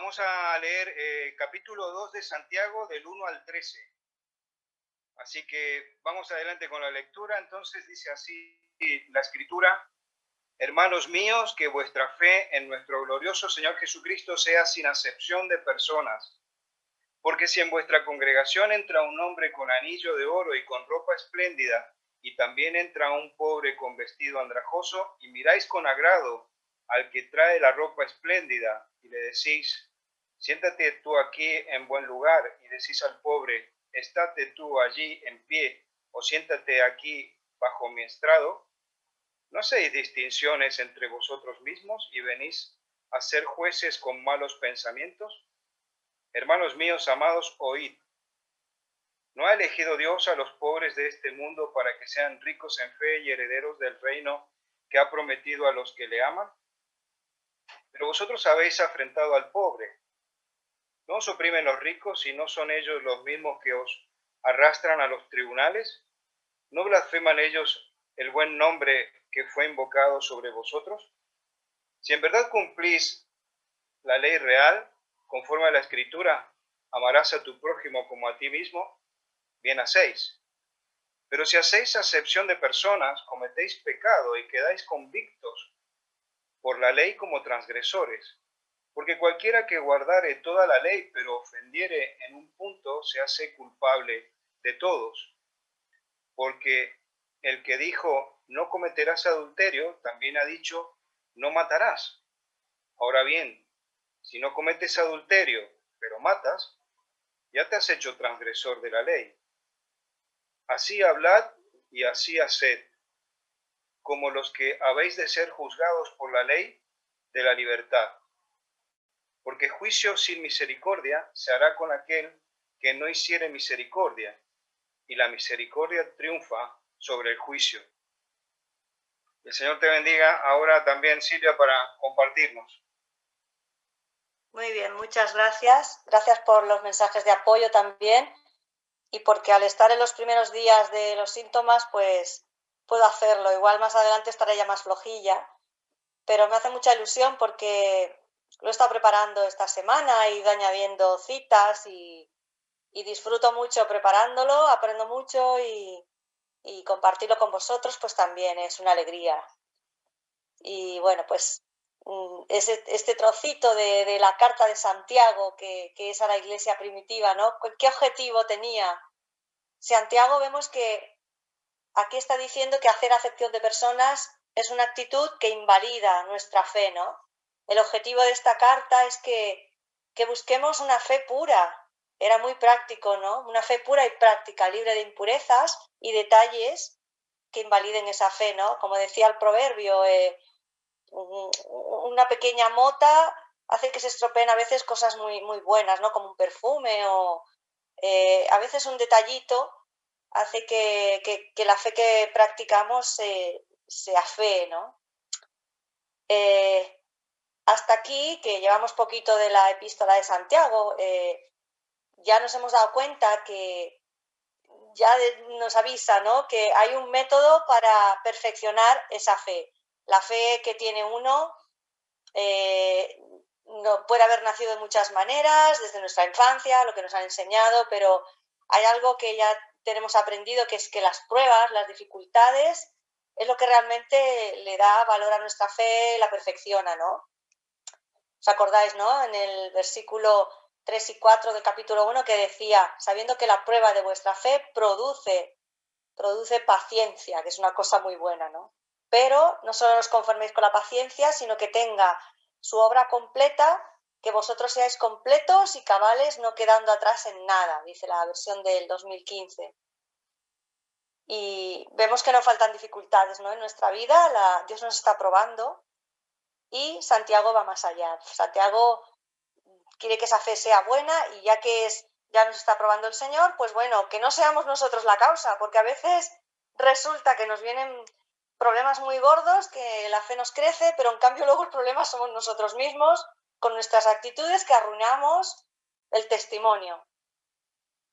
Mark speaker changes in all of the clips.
Speaker 1: Vamos a leer capítulo 2 de Santiago del 1 al 13. Así que vamos adelante con la lectura. Entonces dice así la escritura: hermanos míos, que vuestra fe en nuestro glorioso Señor Jesucristo sea sin acepción de personas. Porque si en vuestra congregación entra un hombre con anillo de oro y con ropa espléndida, y también entra un pobre con vestido andrajoso, y miráis con agrado al que trae la ropa espléndida, y le decís: siéntate tú aquí en buen lugar, y decís al pobre: estate tú allí en pie, o siéntate aquí bajo mi estrado, ¿no hacéis distinciones entre vosotros mismos y venís a ser jueces con malos pensamientos? Hermanos míos amados, oíd. ¿No ha elegido Dios a los pobres de este mundo para que sean ricos en fe y herederos del reino que ha prometido a los que le aman? Pero vosotros habéis afrentado al pobre. ¿No os oprimen los ricos y no son ellos los mismos que os arrastran a los tribunales? ¿No blasfeman ellos el buen nombre que fue invocado sobre vosotros? Si en verdad cumplís la ley real, conforme a la Escritura, amarás a tu prójimo como a ti mismo, bien hacéis. Pero si hacéis acepción de personas, cometéis pecado y quedáis convictos por la ley como transgresores. Porque cualquiera que guardare toda la ley, pero ofendiere en un punto, se hace culpable de todos. Porque el que dijo: no cometerás adulterio, también ha dicho: no matarás. Ahora bien, si no cometes adulterio, pero matas, ya te has hecho transgresor de la ley. Así hablad y así haced, como los que habéis de ser juzgados por la ley de la libertad. Porque juicio sin misericordia se hará con aquel que no hiciere misericordia, y la misericordia triunfa sobre el juicio. El Señor te bendiga. Ahora también, Silvia, para compartirnos.
Speaker 2: Muy bien, muchas gracias. Gracias por los mensajes de apoyo también, y porque al estar en los primeros días de los síntomas, pues puedo hacerlo. Igual más adelante estaré ya más flojilla, pero me hace mucha ilusión porque lo he estado preparando esta semana, he ido añadiendo citas y disfruto mucho preparándolo, aprendo mucho y compartirlo con vosotros pues también es una alegría. Y bueno, pues este trocito de la carta de Santiago, que es a la iglesia primitiva, ¿no? ¿Qué objetivo tenía? Santiago, vemos que aquí está diciendo que hacer acepción de personas es una actitud que invalida nuestra fe, ¿no? El objetivo de esta carta es que busquemos una fe pura. Era muy práctico, ¿no? Una fe pura y práctica, libre de impurezas y detalles que invaliden esa fe, ¿no? Como decía el proverbio, una pequeña mota hace que se estropeen a veces cosas muy, muy buenas, ¿no? Como un perfume o a veces un detallito hace que la fe que practicamos sea fe, ¿no? Hasta aquí, que llevamos poquito de la epístola de Santiago, ya nos hemos dado cuenta que ya nos avisa, ¿no? Que hay un método para perfeccionar esa fe. La fe que tiene uno no puede haber nacido de muchas maneras, desde nuestra infancia, lo que nos han enseñado, pero hay algo que ya tenemos aprendido, que es que las pruebas, las dificultades, es lo que realmente le da valor a nuestra fe, la perfecciona, ¿no? ¿Os acordáis, no? En el versículo 3 y 4 del capítulo 1 que decía: sabiendo que la prueba de vuestra fe produce paciencia, que es una cosa muy buena, ¿no? Pero no solo os conforméis con la paciencia, sino que tenga su obra completa, que vosotros seáis completos y cabales, no quedando atrás en nada, dice la versión del 2015. Y vemos que no faltan dificultades, ¿no? En nuestra vida Dios nos está probando y Santiago va más allá. Santiago quiere que esa fe sea buena y ya nos está probando el Señor, pues bueno, que no seamos nosotros la causa, porque a veces resulta que nos vienen problemas muy gordos, que la fe nos crece, pero en cambio luego el problema somos nosotros mismos, con nuestras actitudes, que arruinamos el testimonio.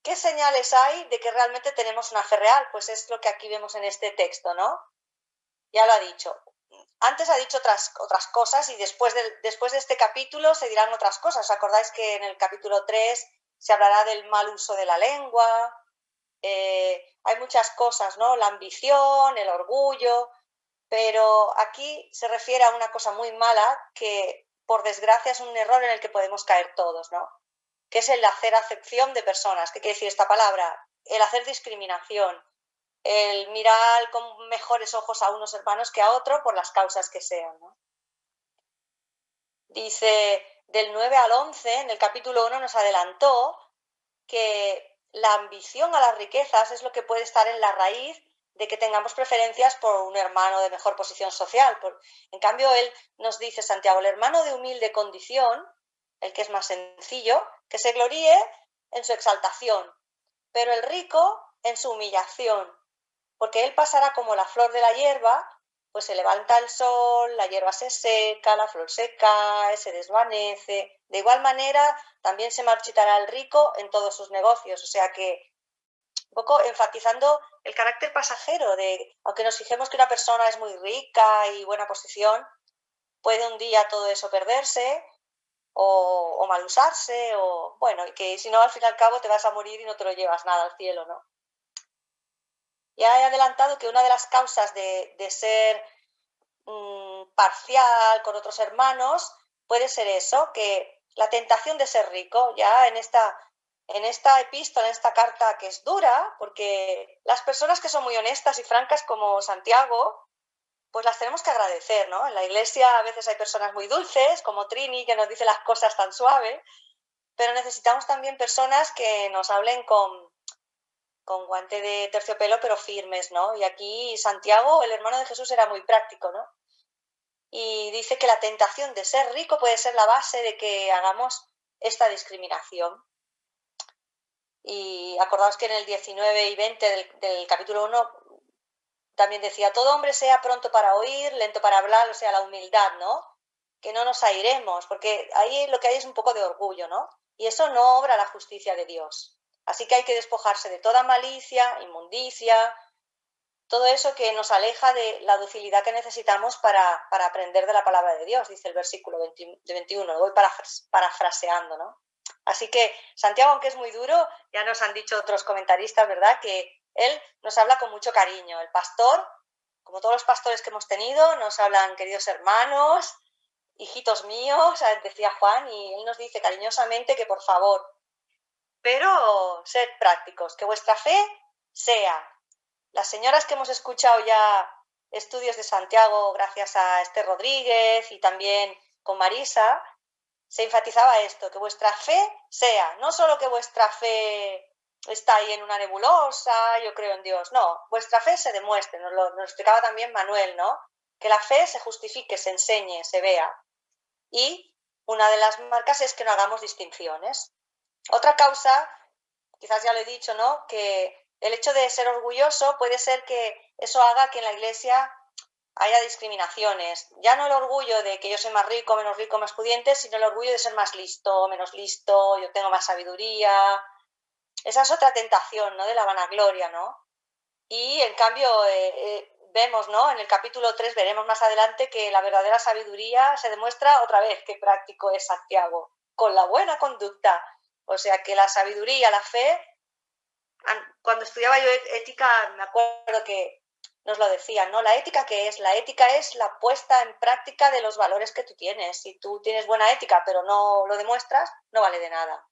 Speaker 2: ¿Qué señales hay de que realmente tenemos una fe real? Pues es lo que aquí vemos en este texto, ¿no? Ya lo ha dicho. antes ha dicho otras cosas y después de este capítulo se dirán otras cosas. ¿Os acordáis que en el capítulo 3 se hablará del mal uso de la lengua? Hay muchas cosas, ¿no? La ambición, el orgullo, pero aquí se refiere a una cosa muy mala que, por desgracia, es un error en el que podemos caer todos, ¿no? Que es el hacer acepción de personas. ¿Qué quiere decir esta palabra? El hacer discriminación, el mirar con mejores ojos a unos hermanos que a otro por las causas que sean, ¿no? Dice, del 9 al 11, en el capítulo 1 nos adelantó que la ambición a las riquezas es lo que puede estar en la raíz de que tengamos preferencias por un hermano de mejor posición social. En cambio, él nos dice, Santiago, el hermano de humilde condición, el que es más sencillo, que se gloríe en su exaltación, pero el rico en su humillación, porque él pasará como la flor de la hierba, pues se levanta el sol, la hierba se seca, la flor se cae, se desvanece. De igual manera, también se marchitará el rico en todos sus negocios. O sea que, un poco enfatizando el carácter pasajero de, aunque nos fijemos que una persona es muy rica y buena posición, puede un día todo eso perderse o mal usarse, o bueno, y que si no, al fin y al cabo te vas a morir y no te lo llevas nada al cielo, ¿no? Ya he adelantado que una de las causas de ser parcial con otros hermanos puede ser eso, que la tentación de ser rico. Ya en esta epístola, en esta carta que es dura, porque las personas que son muy honestas y francas como Santiago, pues las tenemos que agradecer, ¿no? En la iglesia a veces hay personas muy dulces, como Trini, que nos dice las cosas tan suave, pero necesitamos también personas que nos hablen con guante de terciopelo, pero firmes, ¿no? Y aquí Santiago, el hermano de Jesús, era muy práctico, ¿no? Y dice que la tentación de ser rico puede ser la base de que hagamos esta discriminación. Y acordaos que en el 19 y 20 del capítulo 1 también decía, todo hombre sea pronto para oír, lento para hablar, o sea, la humildad, ¿no? Que no nos airemos, porque ahí lo que hay es un poco de orgullo, ¿no? Y eso no obra la justicia de Dios. Así que hay que despojarse de toda malicia, inmundicia, todo eso que nos aleja de la docilidad que necesitamos para aprender de la palabra de Dios, dice el versículo 21, lo voy parafraseando, ¿no? Así que Santiago, aunque es muy duro, ya nos han dicho otros comentaristas, ¿verdad?, que él nos habla con mucho cariño. El pastor, como todos los pastores que hemos tenido, nos hablan, queridos hermanos, hijitos míos, decía Juan, y él nos dice cariñosamente que por favor, pero sed prácticos, que vuestra fe sea. Las señoras que hemos escuchado ya estudios de Santiago gracias a Esther Rodríguez y también con Marisa, se enfatizaba esto, que vuestra fe sea, no solo que vuestra fe está ahí en una nebulosa, yo creo en Dios, no, vuestra fe se demuestre, nos lo explicaba también Manuel, ¿no? Que la fe se justifique, se enseñe, se vea. Y una de las marcas es que no hagamos distinciones. Otra causa, quizás ya lo he dicho, ¿no?, que el hecho de ser orgulloso puede ser que eso haga que en la iglesia haya discriminaciones. Ya no el orgullo de que yo soy más rico, más pudiente, sino el orgullo de ser más listo, menos listo, yo tengo más sabiduría. Esa es otra tentación, ¿no?, de la vanagloria, ¿no? Y en cambio vemos, ¿no?, en el capítulo 3 veremos más adelante que la verdadera sabiduría se demuestra otra vez que práctico es Santiago, con la buena conducta. O sea que la sabiduría, la fe, cuando estudiaba yo ética, me acuerdo que nos lo decían, ¿no? La ética, ¿qué es? La ética es la puesta en práctica de los valores que tú tienes. Si tú tienes buena ética, pero no lo demuestras, no vale de nada.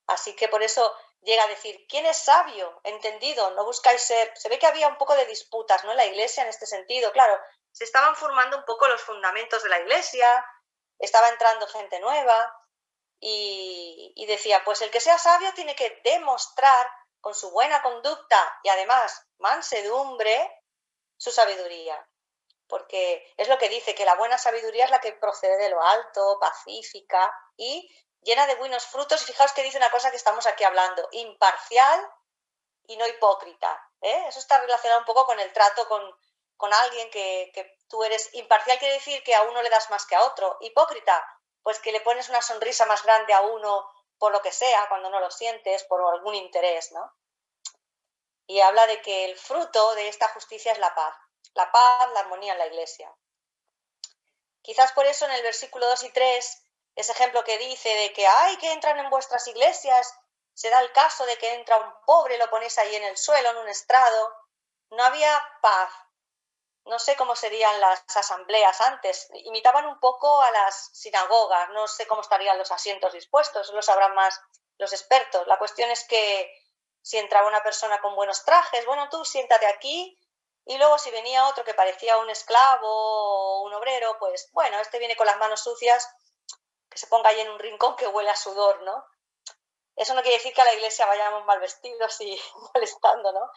Speaker 2: Así que por eso llega a decir, ¿quién es sabio? Entendido, no buscáis ser... Se ve que había un poco de disputas, ¿no?, en la iglesia en este sentido. Claro, se estaban formando un poco los fundamentos de la iglesia, estaba entrando gente nueva, y decía, pues el que sea sabio tiene que demostrar con su buena conducta y además mansedumbre su sabiduría, porque es lo que dice, que la buena sabiduría es la que procede de lo alto, pacífica y llena de buenos frutos. Y fijaos que dice una cosa que estamos aquí hablando, imparcial y no hipócrita, ¿eh? Eso está relacionado un poco con el trato con alguien que tú eres imparcial, quiere decir que a uno le das más que a otro. Hipócrita, pues que le pones una sonrisa más grande a uno por lo que sea, cuando no lo sientes, por algún interés, ¿no? Y habla de que el fruto de esta justicia es la paz. la paz, la armonía en la iglesia. Quizás por eso en el versículo 2 y 3, ese ejemplo que dice de que ¡ay, que entran en vuestras iglesias! Se da el caso de que entra un pobre, lo ponéis ahí en el suelo, en un estrado. No había paz. No sé cómo serían las asambleas antes. Imitaban un poco a las sinagogas. No sé cómo estarían los asientos dispuestos. Lo sabrán más los expertos. La cuestión es que si entraba una persona con buenos trajes, bueno, tú siéntate aquí. Y luego si venía otro que parecía un esclavo o un obrero, pues bueno, este viene con las manos sucias, que se ponga ahí en un rincón que huele a sudor, ¿no? Eso no quiere decir que a la iglesia vayamos mal vestidos y molestando, ¿no?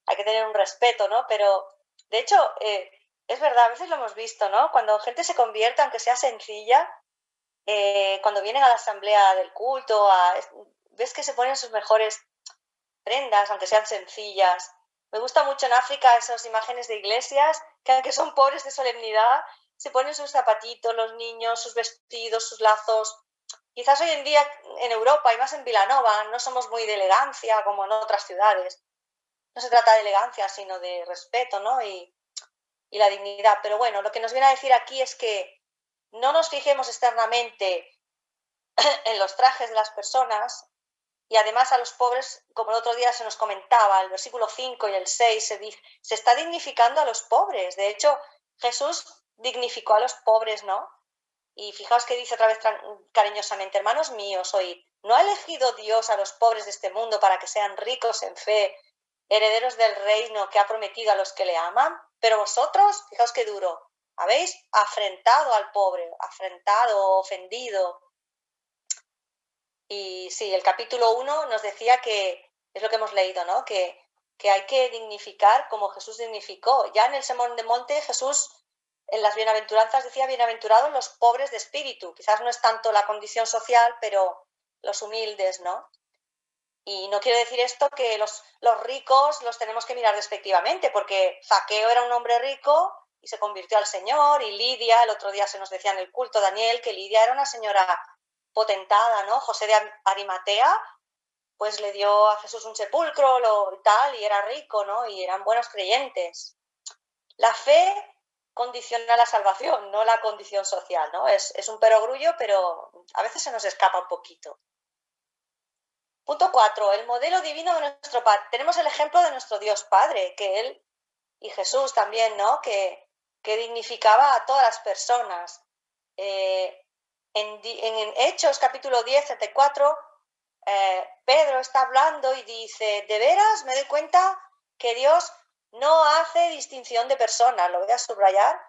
Speaker 2: Hay que tener un respeto, ¿no? Pero, de hecho, es verdad, a veces lo hemos visto, ¿no? Cuando gente se convierte, aunque sea sencilla, cuando vienen a la asamblea del culto, ves que se ponen sus mejores prendas, aunque sean sencillas. Me gusta mucho en África esas imágenes de iglesias que, aunque son pobres de solemnidad, se ponen sus zapatitos, los niños, sus vestidos, sus lazos. Quizás hoy en día en Europa y más en Vilanova no somos muy de elegancia como en otras ciudades. No se trata de elegancia, sino de respeto, ¿no? Y la dignidad. Pero bueno, lo que nos viene a decir aquí es que no nos fijemos externamente en los trajes de las personas y además a los pobres, como el otro día se nos comentaba, el versículo 5 y el 6 se está dignificando a los pobres. De hecho, Jesús dignificó a los pobres, ¿no? Y fijaos que dice otra vez cariñosamente, hermanos míos, oíd, ¿no ha elegido Dios a los pobres de este mundo para que sean ricos en fe, herederos del reino que ha prometido a los que le aman? Pero vosotros, fijaos qué duro, habéis afrentado al pobre, afrentado, ofendido. Y sí, el capítulo 1 nos decía que, es lo que hemos leído, ¿no? Que hay que dignificar como Jesús dignificó. Ya en el Sermón de Monte Jesús en las bienaventuranzas decía bienaventurados los pobres de espíritu. Quizás no es tanto la condición social, pero los humildes, ¿no? Y no quiero decir esto que los ricos los tenemos que mirar despectivamente, porque Zaqueo era un hombre rico y se convirtió al Señor, y Lidia, el otro día se nos decía en el culto Daniel, que Lidia era una señora potentada, ¿no? José de Arimatea, pues le dio a Jesús un sepulcro y tal, y era rico, ¿no? Y eran buenos creyentes. La fe condiciona la salvación, no la condición social, ¿no? Es un perogrullo, pero a veces se nos escapa un poquito. Punto 4. El modelo divino de nuestro Padre. Tenemos el ejemplo de nuestro Dios Padre, que Él y Jesús también, ¿no? Que dignificaba a todas las personas. En Hechos capítulo 10, 34, Pedro está hablando y dice, de veras me doy cuenta que Dios no hace distinción de personas. Lo voy a subrayar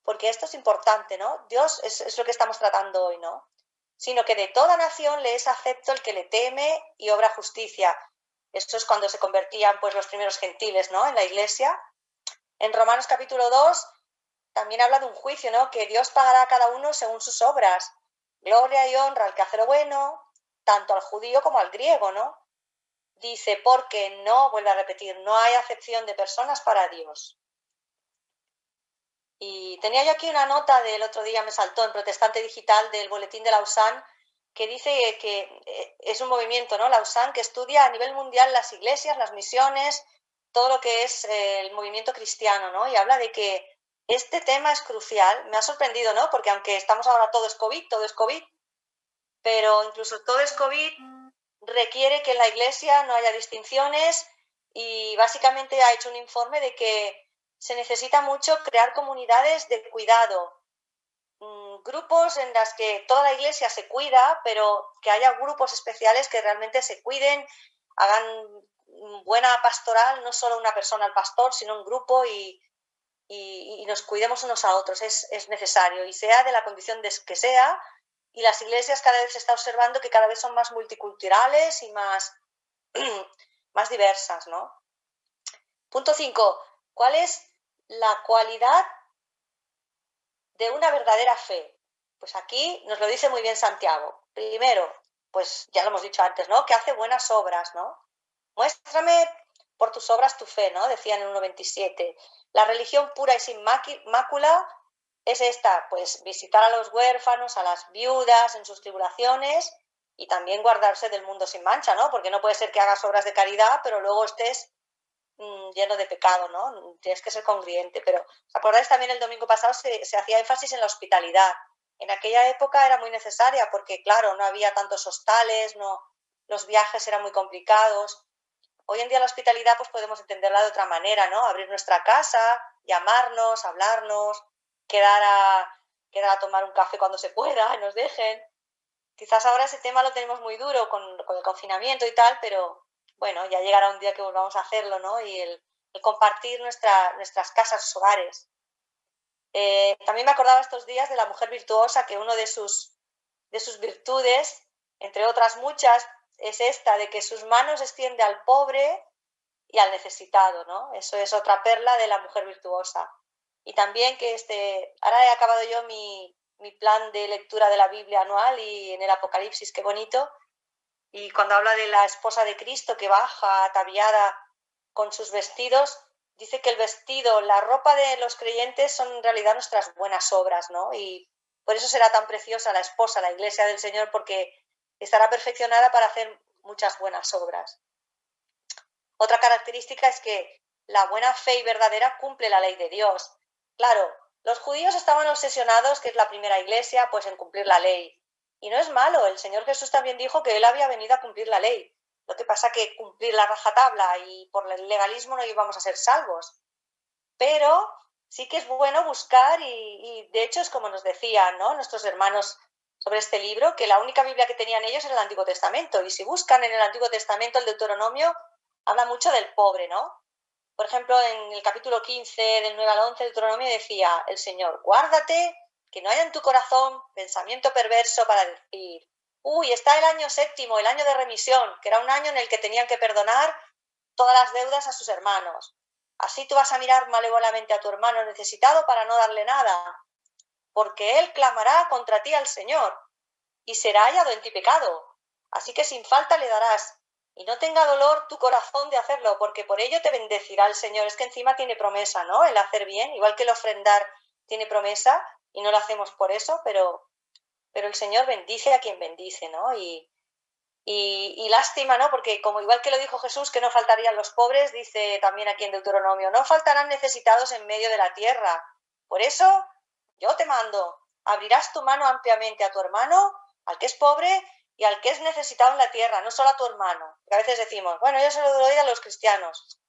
Speaker 2: porque esto es importante, ¿no? Dios es lo que estamos tratando hoy, ¿no? Sino que de toda nación le es acepto el que le teme y obra justicia. Esto es cuando se convertían pues los primeros gentiles, ¿no? En la iglesia. En Romanos capítulo 2 también habla de un juicio, ¿no? Que Dios pagará a cada uno según sus obras. Gloria y honra al que hace lo bueno, tanto al judío como al griego, ¿no? Dice, porque no, vuelve a repetir, no hay acepción de personas para Dios. Y tenía yo aquí una nota del otro día, me saltó en Protestante Digital del Boletín de Lausanne, que dice que es un movimiento, ¿no? Lausanne, que estudia a nivel mundial las iglesias, las misiones, todo lo que es el movimiento cristiano, ¿no? Y habla de que este tema es crucial. Me ha sorprendido, ¿no? Porque aunque estamos ahora todo es COVID, pero incluso todo es COVID requiere que en la iglesia no haya distinciones y básicamente ha hecho un informe de que se necesita mucho crear comunidades de cuidado, grupos en las que toda la iglesia se cuida, pero que haya grupos especiales que realmente se cuiden, hagan buena pastoral, no solo una persona al pastor, sino un grupo y nos cuidemos unos a otros. Es necesario y sea de la condición de que sea. Y las iglesias cada vez se está observando que cada vez son más multiculturales y más diversas, ¿no? Punto 5. ¿Cuál es la cualidad de una verdadera fe? Pues aquí nos lo dice muy bien Santiago. Primero, pues ya lo hemos dicho antes, ¿no? Que hace buenas obras, ¿no? Muéstrame por tus obras tu fe, ¿no? Decían en 1.27. La religión pura y sin mácula es esta, pues visitar a los huérfanos, a las viudas en sus tribulaciones y también guardarse del mundo sin mancha, ¿no? Porque no puede ser que hagas obras de caridad, pero luego estés lleno de pecado, ¿no? Tienes que ser congruente. Pero, ¿os acordáis también el domingo pasado se hacía énfasis en la hospitalidad? En aquella época era muy necesaria porque, claro, no había tantos hostales, no, los viajes eran muy complicados. Hoy en día la hospitalidad pues podemos entenderla de otra manera, ¿no? Abrir nuestra casa, llamarnos, hablarnos, quedar a tomar un café cuando se pueda, nos dejen. Quizás ahora ese tema lo tenemos muy duro con el confinamiento y tal, pero bueno, ya llegará un día que volvamos a hacerlo, ¿no? Y el compartir nuestras casas, hogares. También me acordaba estos días de la mujer virtuosa, que una de sus virtudes, entre otras muchas, es esta, de que sus manos extiende al pobre y al necesitado, ¿no? Eso es otra perla de la mujer virtuosa. Y también que ahora he acabado yo mi plan de lectura de la Biblia anual y en el Apocalipsis, qué bonito. Y cuando habla de la esposa de Cristo que baja ataviada con sus vestidos, dice que el vestido, la ropa de los creyentes son en realidad nuestras buenas obras, ¿no? Y por eso será tan preciosa la esposa, la iglesia del Señor, porque estará perfeccionada para hacer muchas buenas obras. Otra característica es que la buena fe y verdadera cumple la ley de Dios. Claro, los judíos estaban obsesionados, que es la primera iglesia, pues en cumplir la ley. Y no es malo, el Señor Jesús también dijo que Él había venido a cumplir la ley. Lo que pasa que cumplir la rajatabla y por el legalismo no íbamos a ser salvos. Pero sí que es bueno buscar y de hecho es como nos decían, ¿no?, nuestros hermanos sobre este libro, que la única Biblia que tenían ellos era el Antiguo Testamento. Y si buscan en el Antiguo Testamento, el Deuteronomio habla mucho del pobre, ¿no? Por ejemplo, en el capítulo 15, del 9 al 11, Deuteronomio decía el Señor: guárdate que no haya en tu corazón pensamiento perverso para decir, uy, está el año séptimo, el año de remisión, que era un año en el que tenían que perdonar todas las deudas a sus hermanos. Así tú vas a mirar malévolamente a tu hermano necesitado para no darle nada, porque él clamará contra ti al Señor y será hallado en ti pecado. Así que sin falta le darás, y no tenga dolor tu corazón de hacerlo, porque por ello te bendecirá el Señor. Es que encima tiene promesa, ¿no?, el hacer bien, igual que el ofrendar tiene promesa, y no lo hacemos por eso, pero el Señor bendice a quien bendice, ¿no? Y lástima, ¿no? Porque como igual que lo dijo Jesús, que no faltarían los pobres, dice también aquí en Deuteronomio, no faltarán necesitados en medio de la tierra. Por eso yo te mando, abrirás tu mano ampliamente a tu hermano, al que es pobre y al que es necesitado en la tierra, no solo a tu hermano. Porque a veces decimos, bueno, yo se lo doy a los cristianos.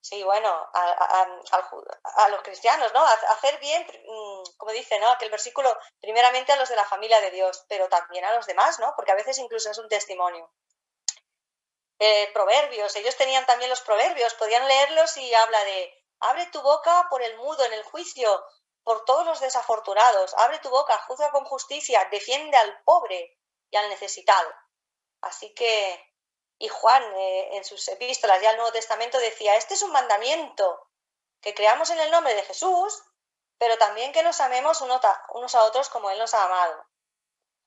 Speaker 2: Sí, bueno, a los cristianos, ¿no? Hacer bien, como dice, ¿no?, aquel versículo, primeramente a los de la familia de Dios, pero también a los demás, ¿no? Porque a veces incluso es un testimonio. Proverbios, ellos tenían también los proverbios, podían leerlos y habla de, abre tu boca por el mudo en el juicio, por todos los desafortunados, abre tu boca, juzga con justicia, defiende al pobre y al necesitado. Así que, y Juan en sus epístolas, ya el Nuevo Testamento, decía, este es un mandamiento, que creamos en el nombre de Jesús, pero también que nos amemos unos a otros como Él nos ha amado.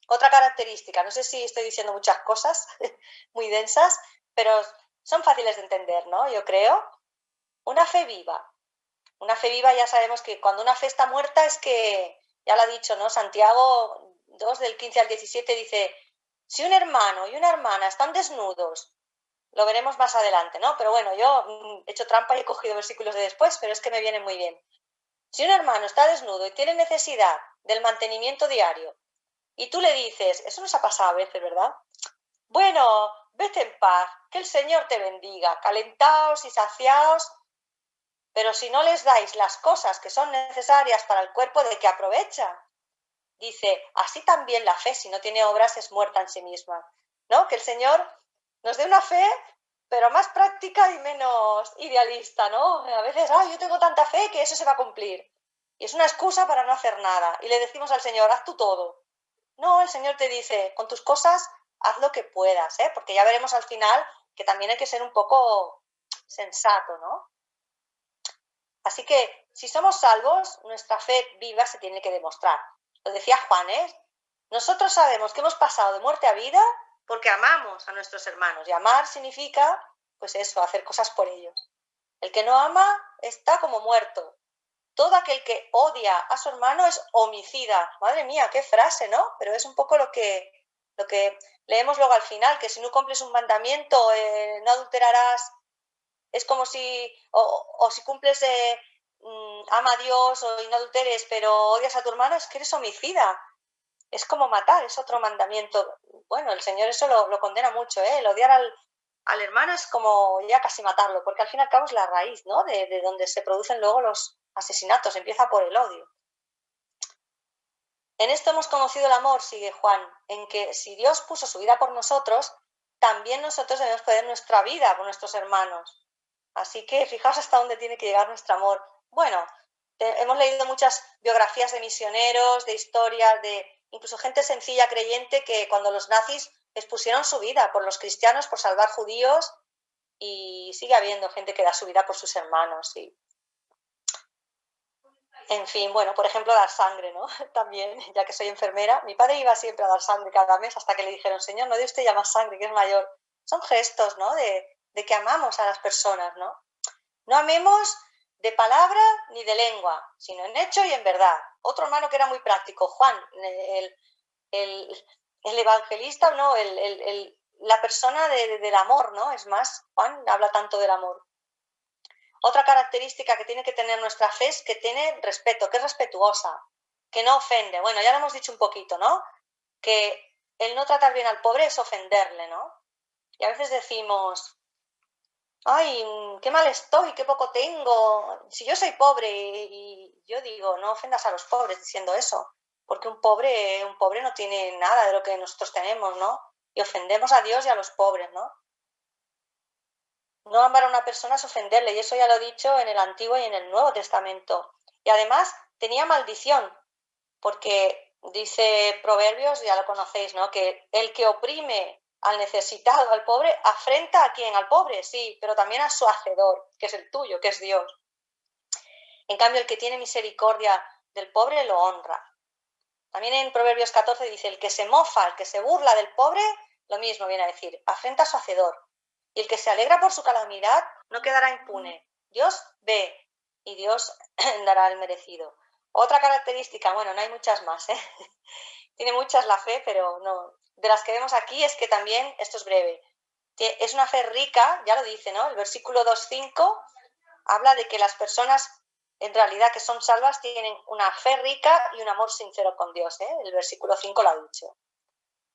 Speaker 2: Otra característica, no sé si estoy diciendo muchas cosas muy densas, pero son fáciles de entender, ¿no? Yo creo. Una fe viva. Una fe viva, ya sabemos que cuando una fe está muerta es que, ya lo ha dicho, ¿no?, Santiago 2, del 15 al 17, dice, si un hermano y una hermana están desnudos, lo veremos más adelante, ¿no? Pero bueno, yo he hecho trampa y he cogido versículos de después, pero es que me vienen muy bien. Si un hermano está desnudo y tiene necesidad del mantenimiento diario, y tú le dices, eso nos ha pasado a veces, ¿verdad? Bueno, vete en paz, que el Señor te bendiga, calentaos y saciaos, pero si no les dais las cosas que son necesarias para el cuerpo, ¿de qué aprovecha? Dice, así también la fe, si no tiene obras, es muerta en sí misma, ¿no? Que el Señor nos dé una fe, pero más práctica y menos idealista, ¿no? A veces, yo tengo tanta fe que eso se va a cumplir. Y es una excusa para no hacer nada. Y le decimos al Señor, haz tú todo. No, el Señor te dice, con tus cosas, haz lo que puedas, ¿eh? Porque ya veremos al final que también hay que ser un poco sensato, ¿no? Así que, si somos salvos, nuestra fe viva se tiene que demostrar. Lo decía Juan, ¿eh? Nosotros sabemos que hemos pasado de muerte a vida porque amamos a nuestros hermanos. Y amar significa, pues eso, hacer cosas por ellos. El que no ama está como muerto. Todo aquel que odia a su hermano es homicida. Madre mía, qué frase, ¿no? Pero es un poco lo que leemos luego al final, que si no cumples un mandamiento, no adulterarás, es como si, o si cumples, ama a Dios o no adulteres, pero odias a tu hermano, es que eres homicida. Es como matar, es otro mandamiento. Bueno, el Señor eso lo condena mucho, ¿eh? El odiar al hermano es como ya casi matarlo, porque al fin y al cabo es la raíz, ¿no? De donde se producen luego los asesinatos, empieza por el odio. En esto hemos conocido el amor, sigue Juan, en que si Dios puso su vida por nosotros, también nosotros debemos poner nuestra vida por nuestros hermanos. Así que fijaos hasta dónde tiene que llegar nuestro amor. Bueno, hemos leído muchas biografías de misioneros, de historias, de incluso gente sencilla creyente que cuando los nazis expusieron su vida por los cristianos, por salvar judíos, y sigue habiendo gente que da su vida por sus hermanos. Y en fin, bueno, por ejemplo, dar sangre, ¿no? También, ya que soy enfermera, mi padre iba siempre a dar sangre cada mes hasta que le dijeron, señor, no dé usted ya más sangre, que es mayor. Son gestos, ¿no? De que amamos a las personas, ¿no? No amemos de palabra ni de lengua, sino en hecho y en verdad. Otro hermano que era muy práctico, Juan, el evangelista, ¿no? La persona del amor, ¿no? Es más, Juan habla tanto del amor. Otra característica que tiene que tener nuestra fe es que tiene respeto, que es respetuosa, que no ofende. Bueno, ya lo hemos dicho un poquito, ¿no? Que el no tratar bien al pobre es ofenderle, ¿no? Y a veces decimos, ay, qué mal estoy, qué poco tengo. Si yo soy pobre, y yo digo, no ofendas a los pobres diciendo eso, porque un pobre no tiene nada de lo que nosotros tenemos, ¿no? Y ofendemos a Dios y a los pobres, ¿no? No amar a una persona es ofenderle, y eso ya lo he dicho en el Antiguo y en el Nuevo Testamento. Y además tenía maldición, porque dice Proverbios, ya lo conocéis, ¿no? Que el que oprime al necesitado, al pobre, afrenta a quién, al pobre, sí, pero también a su hacedor, que es el tuyo, que es Dios. En cambio, el que tiene misericordia del pobre lo honra. También en Proverbios 14 dice, el que se mofa, el que se burla del pobre, lo mismo viene a decir, afrenta a su hacedor. Y el que se alegra por su calamidad no quedará impune. Dios ve y Dios dará el merecido. Otra característica, bueno, no hay muchas más, ¿eh? Tiene muchas la fe, pero no. De las que vemos aquí es que también, esto es breve, es una fe rica, ya lo dice, ¿no? El versículo 2.5 habla de que las personas en realidad que son salvas tienen una fe rica y un amor sincero con Dios, ¿eh? El versículo 5 lo ha dicho.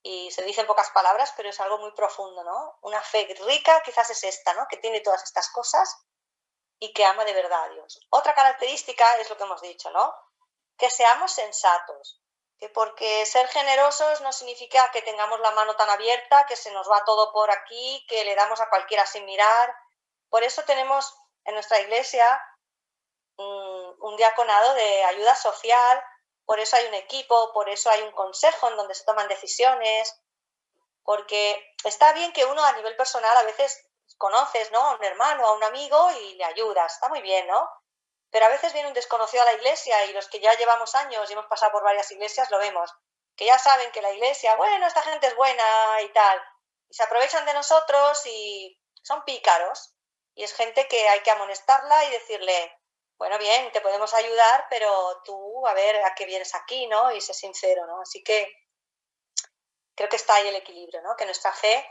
Speaker 2: Y se dice en pocas palabras, pero es algo muy profundo, ¿no? Una fe rica quizás es esta, ¿no? Que tiene todas estas cosas y que ama de verdad a Dios. Otra característica es lo que hemos dicho, ¿no? Que seamos sensatos, que porque ser generosos no significa que tengamos la mano tan abierta, que se nos va todo por aquí, que le damos a cualquiera sin mirar. Por eso tenemos en nuestra iglesia un diaconado de ayuda social, por eso hay un equipo, por eso hay un consejo en donde se toman decisiones, porque está bien que uno a nivel personal a veces conoces, ¿no? A un hermano, a un amigo y le ayudas, está muy bien, ¿no? Pero a veces viene un desconocido a la iglesia y los que ya llevamos años y hemos pasado por varias iglesias lo vemos, que ya saben que la iglesia, bueno, esta gente es buena y tal, y se aprovechan de nosotros y son pícaros. Y es gente que hay que amonestarla y decirle, bueno, bien, te podemos ayudar, pero tú a ver a qué vienes aquí, ¿no? Y sé sincero, ¿no? Así que creo que está ahí el equilibrio, ¿no? Que nuestra fe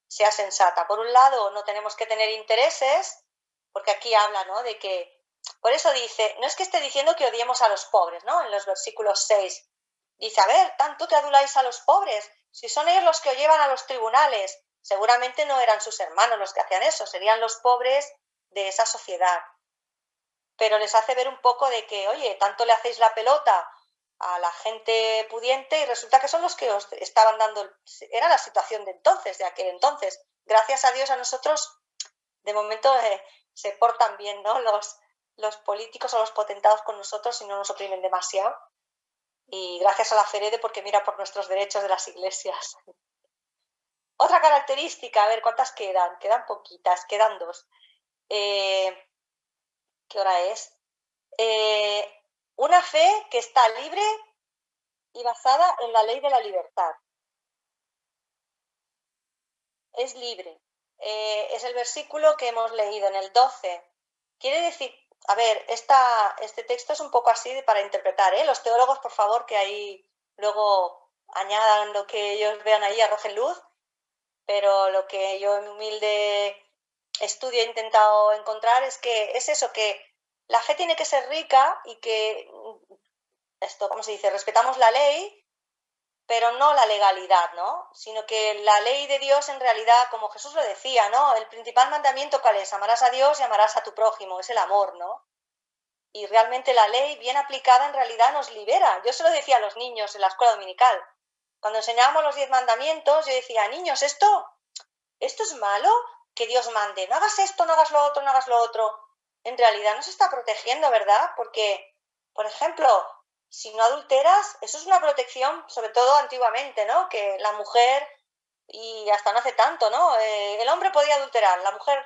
Speaker 2: sea sensata. Por un lado, no tenemos que tener intereses, porque aquí habla, ¿no? De que, por eso dice, no es que esté diciendo que odiemos a los pobres, ¿no? En los versículos 6. Dice, a ver, tanto que aduláis a los pobres, si son ellos los que os llevan a los tribunales, seguramente no eran sus hermanos los que hacían eso, serían los pobres de esa sociedad. Pero les hace ver un poco de que, oye, tanto le hacéis la pelota a la gente pudiente y resulta que son los que os estaban dando, era la situación de entonces, de aquel entonces. Gracias a Dios a nosotros, de momento se portan bien, ¿no? Los políticos o los potentados con nosotros y no nos oprimen demasiado. Y gracias a la FEREDE porque mira por nuestros derechos de las iglesias. Otra característica, a ver, ¿cuántas quedan? Quedan poquitas, quedan dos. ¿Qué hora es? Una fe que está libre y basada en la ley de la libertad. Es libre. Es el versículo que hemos leído en el 12. Quiere decir, a ver, este texto es un poco así para interpretar, ¿eh? Los teólogos, por favor, que ahí luego añadan lo que ellos vean ahí, arrojen luz, pero lo que yo en mi humilde estudio he intentado encontrar es que es eso, que la fe tiene que ser rica y que esto, ¿cómo se dice? Respetamos la ley, pero no la legalidad, ¿no? Sino que la ley de Dios en realidad, como Jesús lo decía, ¿no? El principal mandamiento, ¿cuál es? Amarás a Dios y amarás a tu prójimo, es el amor, ¿no? Y realmente la ley bien aplicada en realidad nos libera. Yo se lo decía a los niños en la escuela dominical. Cuando enseñábamos los 10 mandamientos, yo decía, niños, ¿esto es malo? Que Dios mande, no hagas esto, no hagas lo otro, no hagas lo otro. En realidad nos está protegiendo, ¿verdad? Porque, por ejemplo, si no adulteras, eso es una protección, sobre todo antiguamente, ¿no? Que la mujer, y hasta no hace tanto, ¿no? El hombre podía adulterar, la mujer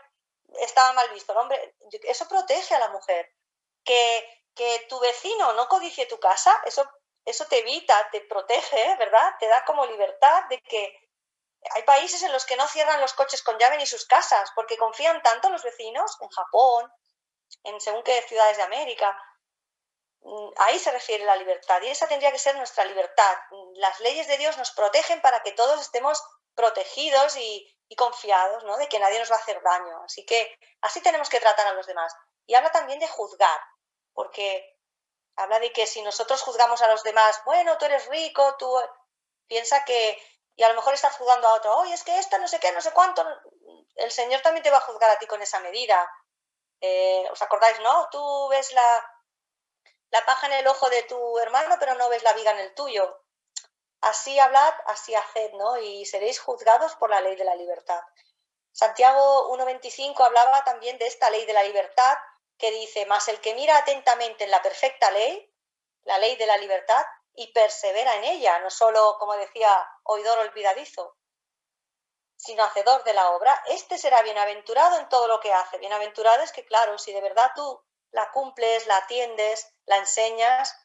Speaker 2: estaba mal visto, el hombre, eso protege a la mujer. Que tu vecino no codicie tu casa, eso te evita, te protege, ¿verdad? Te da como libertad de que hay países en los que no cierran los coches con llave ni sus casas porque confían tanto en los vecinos, en Japón, en según qué ciudades de América. Ahí se refiere la libertad y esa tendría que ser nuestra libertad. Las leyes de Dios nos protegen para que todos estemos protegidos y confiados, ¿no? De que nadie nos va a hacer daño. Así que así tenemos que tratar a los demás. Y habla también de juzgar, porque habla de que si nosotros juzgamos a los demás, bueno, tú eres rico, tú piensa que, y a lo mejor estás juzgando a otro, oye, es que esto no sé qué, no sé cuánto, el Señor también te va a juzgar a ti con esa medida. ¿Os acordáis, no? Tú ves la paja en el ojo de tu hermano, pero no ves la viga en el tuyo. Así hablad, así haced, ¿no? Y seréis juzgados por la ley de la libertad. Santiago 1.25 hablaba también de esta ley de la libertad, que dice, mas el que mira atentamente en la perfecta ley, la ley de la libertad, y persevera en ella, no solo, como decía, oidor olvidadizo, sino hacedor de la obra, este será bienaventurado en todo lo que hace. Bienaventurado es que, claro, si de verdad tú la cumples, la atiendes, la enseñas,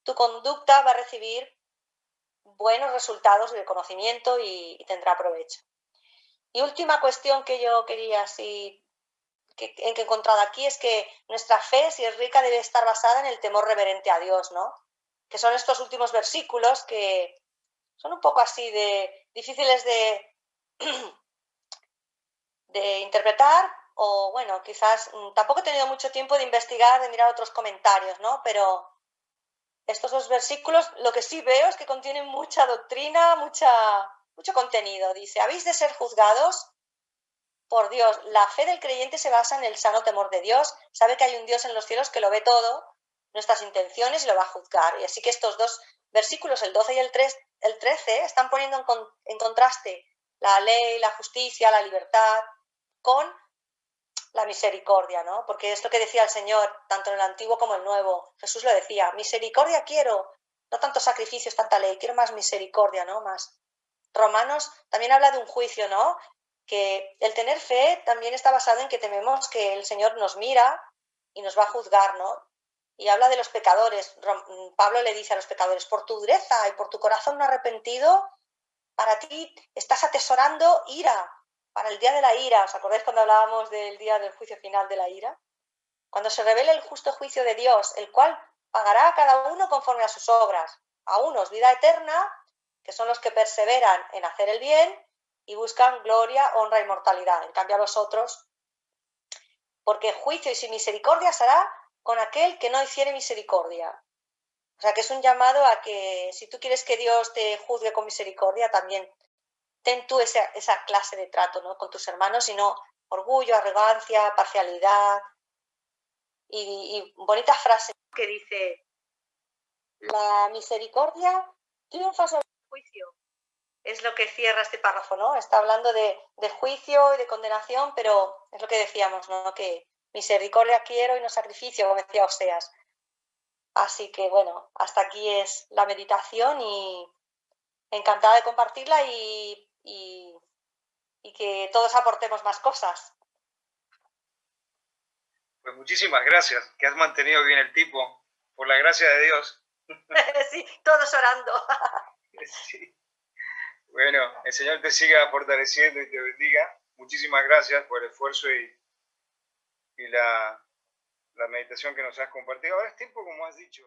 Speaker 2: tu conducta va a recibir buenos resultados de conocimiento y tendrá provecho. Y última cuestión que yo quería que he encontrado aquí es que nuestra fe, si es rica, debe estar basada en el temor reverente a Dios, ¿no? Que son estos últimos versículos que son un poco así de difíciles de interpretar o, bueno, quizás tampoco he tenido mucho tiempo de investigar, de mirar otros comentarios, ¿no? Pero estos dos versículos lo que sí veo es que contienen mucha doctrina, mucho contenido. Dice, habéis de ser juzgados por Dios. La fe del creyente se basa en el sano temor de Dios. Sabe que hay un Dios en los cielos que lo ve todo, nuestras intenciones, y lo va a juzgar. Y así que estos dos versículos, el 12 y el 13, están poniendo en contraste la ley, la justicia, la libertad, con la misericordia, ¿no? Porque es lo que decía el Señor, tanto en el Antiguo como en el Nuevo. Jesús lo decía, misericordia quiero, no tantos sacrificios, tanta ley, quiero más misericordia, ¿no? Más. Romanos también habla de un juicio, ¿no? Que el tener fe también está basado en que tememos que el Señor nos mira y nos va a juzgar, ¿no? Y habla de los pecadores. Pablo le dice a los pecadores, por tu dureza y por tu corazón no arrepentido, para ti estás atesorando ira, para el día de la ira. ¿Os acordáis cuando hablábamos del día del juicio final de la ira? Cuando se revele el justo juicio de Dios, el cual pagará a cada uno conforme a sus obras. A unos vida eterna, que son los que perseveran en hacer el bien y buscan gloria, honra y mortalidad. En cambio a los otros, porque juicio y sin misericordia será con aquel que no hiciere misericordia. O sea que es un llamado a que si tú quieres que Dios te juzgue con misericordia, también ten tú esa clase de trato, ¿no? Con tus hermanos, y no orgullo, arrogancia, parcialidad. Y bonita frase que dice, la misericordia triunfa sobre el juicio. Es lo que cierra este párrafo, ¿no? Está hablando de juicio y de condenación, pero es lo que decíamos, ¿no? Que misericordia quiero y no sacrificio, como decía Oseas. Así que, bueno, hasta aquí es la meditación y encantada de compartirla y que todos aportemos más cosas.
Speaker 1: Pues muchísimas gracias, que has mantenido bien el tipo, por la gracia de Dios.
Speaker 2: Sí, todos orando.
Speaker 1: Sí. Bueno, el Señor te siga fortaleciendo y te bendiga. Muchísimas gracias por el esfuerzo y la meditación que nos has compartido. Ahora es tiempo, como has dicho.